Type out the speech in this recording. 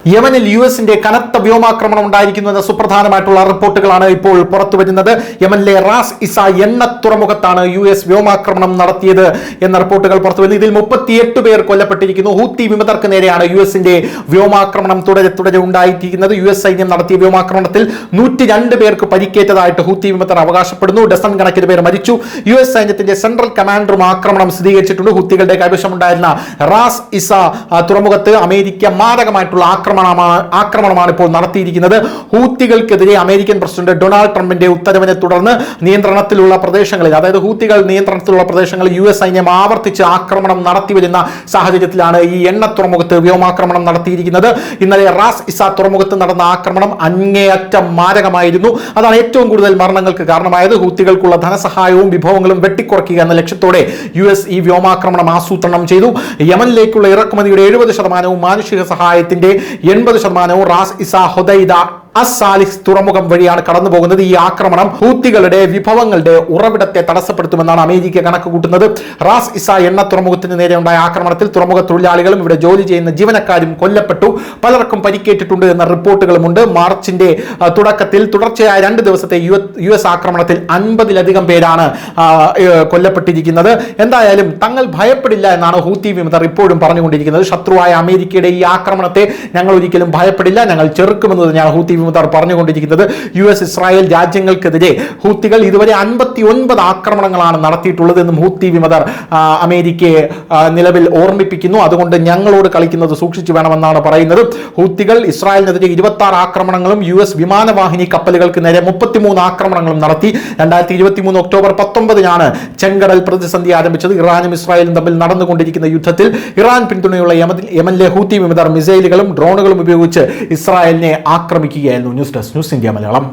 യമനിൽ യുഎസിന്റെ കനത്ത വ്യോമാക്രമണം ഉണ്ടായിരിക്കുന്നുവെന്ന സുപ്രധാനമായിട്ടുള്ള റിപ്പോർട്ടുകളാണ് ഇപ്പോൾ പുറത്തുവരുന്നത്. യമനിലെ റാസ് ഇസ എണ്ണ തുറമുഖത്താണ് യുഎസ് വ്യോമാക്രമണം നടത്തിയത് എന്ന റിപ്പോർട്ടുകൾ പുറത്തുവരുന്നു. ഇതിൽ 38 പേർ കൊല്ലപ്പെട്ടിരിക്കുന്നു. ഹൂത്തി വിമതർക്ക് നേരെയാണ് യുഎസിന്റെ വ്യോമാക്രമണം തുടരെ ഉണ്ടായിരിക്കുന്നത്. യുഎസ് സൈന്യം നടത്തിയ വ്യോമാക്രമണത്തിൽ 102 പേർക്ക് പരിക്കേറ്റതായിട്ട് ഹൂത്തി വിമതർ അവകാശപ്പെടുന്നു. ഡസൻ കണക്കിന് പേർ മരിച്ചു. യുഎസ് സൈന്യത്തിന്റെ സെൻട്രൽ കമാൻഡറും ആക്രമണം സ്ഥിരീകരിച്ചിട്ടുണ്ട്. ഹൂത്തികളുടെ കൈവശമുണ്ടായിരുന്ന റാസ് ഇസ തുറമുഖത്ത് അമേരിക്ക മാരകമായിട്ടുള്ള ആക്രമണമാണ് ഇപ്പോൾ നടത്തിയിരിക്കുന്നത്. ഹൂത്തികൾക്കെതിരെ അമേരിക്കൻ പ്രസിഡന്റ് ഡൊണാൾഡ് ട്രംപിന്റെ ഉത്തരവിനെ തുടർന്ന് നിയന്ത്രണത്തിലുള്ള പ്രദേശങ്ങളിൽ, അതായത് ഹൂത്തികൾ നിയന്ത്രണത്തിലുള്ള പ്രദേശങ്ങളിൽ യുഎസ് സൈന്യം ആവർത്തിച്ച് ആക്രമണം നടത്തിവരുന്ന സാഹചര്യത്തിലാണ് ഈ എണ്ണ തുറമുഖത്ത് വ്യോമാക്രമണം നടത്തിയിരിക്കുന്നത്. ഇന്നലെ റാസ് ഇസ തുറമുഖത്ത് നടന്ന ആക്രമണം അങ്ങേയറ്റം മാരകമായിരുന്നു. അതാണ് ഏറ്റവും കൂടുതൽ മരണങ്ങൾക്ക് കാരണമായത്. ഹൂത്തികൾക്കുള്ള ധനസഹായവും വിഭവങ്ങളും വെട്ടിക്കുറയ്ക്കുക എന്ന ലക്ഷ്യത്തോടെ യുഎസ് ഈ വ്യോമാക്രമണം ആസൂത്രണം ചെയ്തു. യമനിലേക്കുള്ള ഇറക്കുമതിയുടെ 70% മാനുഷിക സഹായത്തിന്റെ 80% റാസ് ഇസ ഹൊദൈദ അസാലിഹ് തുറമുഖം വഴിയാണ് കടന്നു പോകുന്നത്. ഈ ആക്രമണം ഹൂത്തികളുടെ വിഭവങ്ങളുടെ ഉറവിടത്തെ തടസ്സപ്പെടുത്തുമെന്നാണ് അമേരിക്ക കണക്ക് കൂട്ടുന്നത്. റാസ് ഇസ എണ്ണ തുറമുഖത്തിന് നേരെ ഉണ്ടായ ആക്രമണത്തിൽ തുറമുഖ തൊഴിലാളികളും ഇവിടെ ജോലി ചെയ്യുന്ന ജീവനക്കാരും കൊല്ലപ്പെട്ടു. പലർക്കും പരിക്കേറ്റിട്ടുണ്ട് എന്ന റിപ്പോർട്ടുകളുമുണ്ട്. മാർച്ചിന്റെ തുടക്കത്തിൽ തുടർച്ചയായ 2 ദിവസത്തെ യുഎസ് ആക്രമണത്തിൽ 50-ലധികം പേരാണ് കൊല്ലപ്പെട്ടിരിക്കുന്നത്. എന്തായാലും തങ്ങൾ ഭയപ്പെടില്ല എന്നാണ് ഹൂത്തി വിമതർ ഇപ്പോഴും പറഞ്ഞുകൊണ്ടിരിക്കുന്നത്. ശത്രുവായ അമേരിക്കയുടെ ഈ ആക്രമണത്തെ ഞങ്ങൾ ഒരിക്കലും ഭയപ്പെടില്ല, ഞങ്ങൾ ചെറുക്കുമെന്ന് തന്നെയാണ് ഹൂത്തി വിമതർ പറഞ്ഞുകൊണ്ടിരിക്കുന്നത്. യുഎസ് ഇസ്രായേൽ രാജ്യങ്ങൾക്കെതിരെ ഹൂത്തികൾ ഇതുവരെ 59 ആക്രമണങ്ങളാണ് നടത്തിയിട്ടുള്ളത് എന്നും ഹൂത്തി വിമതർ അമേരിക്കയെ നിലവിൽ ഓർമ്മിപ്പിക്കുന്നു. അതുകൊണ്ട് ഞങ്ങളോട് കളിക്കുന്നത് സൂക്ഷിച്ചു വേണമെന്നാണ് പറയുന്നത്. ഹൂത്തികൾ ഇസ്രായേലിനെതിരെ 26 ആക്രമണങ്ങളും യുഎസ് വിമാനവാഹിനി കപ്പലുകൾക്ക് നേരെ 33 ആക്രമണങ്ങളും നടത്തി. 2023 ഒക്ടോബർ 19-നാണ് ചെങ്കടൽ പ്രതിസന്ധി ആരംഭിച്ചത്. ഇറാനും ഇസ്രായേലും തമ്മിൽ നടന്നുകൊണ്ടിരിക്കുന്ന യുദ്ധത്തിൽ ഇറാൻ പിന്തുണയുള്ള യമനിലെ ഹൂത്തി വിമതർ മിസൈലുകളും ഡ്രോണുകളും ഉപയോഗിച്ച് ഇസ്രായേലിനെ ആക്രമിക്കുകയായിരുന്നു. News desk, news India Malayalam.